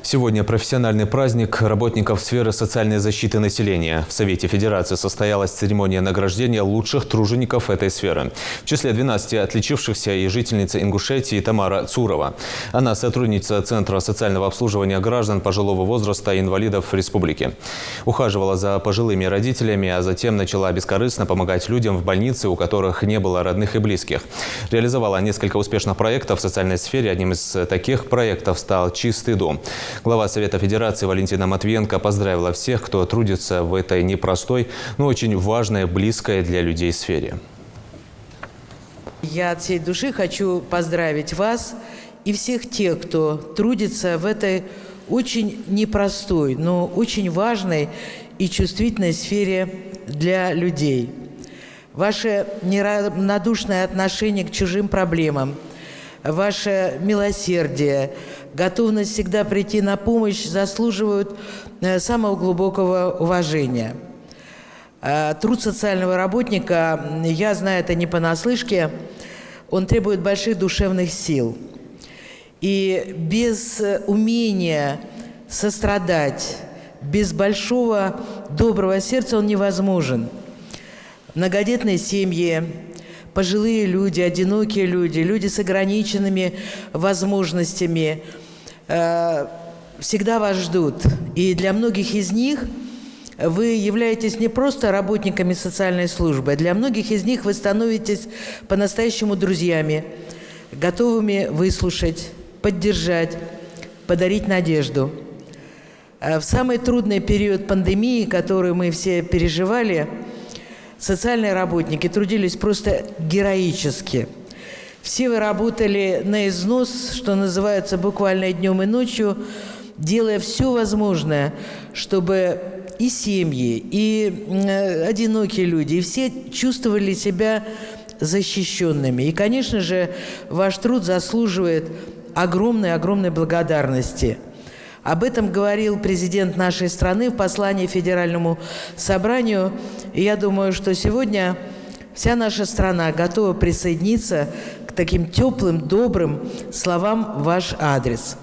Сегодня профессиональный праздник работников сферы социальной защиты населения. В Совете Федерации состоялась церемония награждения лучших тружеников этой сферы. В числе 12 отличившихся и жительница Ингушетии Тамара Цурова. Она сотрудница Центра социального обслуживания граждан пожилого возраста и инвалидов республики. Ухаживала за пожилыми родителями, а затем начала бескорыстно помогать людям в больнице, у которых не было родных и близких. Реализовала несколько успешных проектов в социальной сфере. Одним из таких проектов стал «Чистый дом». Глава Совета Федерации Валентина Матвиенко поздравила всех, кто трудится в этой непростой, но очень важной, близкой для людей сфере. Я от всей души хочу поздравить вас и всех тех, кто трудится в этой очень непростой, но очень важной и чувствительной сфере для людей. Ваше неравнодушное отношение к чужим проблемам, ваше милосердие, готовность всегда прийти на помощь заслуживают самого глубокого уважения. Труд социального работника, я знаю это не понаслышке, он требует больших душевных сил. И без умения сострадать, без большого доброго сердца он невозможен. Многодетные семьи, пожилые люди, одинокие люди, люди с ограниченными возможностями всегда вас ждут. И для многих из них вы являетесь не просто работниками социальной службы, а для многих из них вы становитесь по-настоящему друзьями, готовыми выслушать, поддержать, подарить надежду. В самый трудный период пандемии, который мы все переживали, социальные работники трудились просто героически. Все вы работали на износ, что называется, буквально днем и ночью, делая все возможное, чтобы и семьи, и одинокие люди, и все чувствовали себя защищенными. И, конечно же, ваш труд заслуживает огромной благодарности. Об этом говорил президент нашей страны в послании Федеральному собранию. И я думаю, что сегодня вся наша страна готова присоединиться к таким теплым, добрым словам в ваш адрес.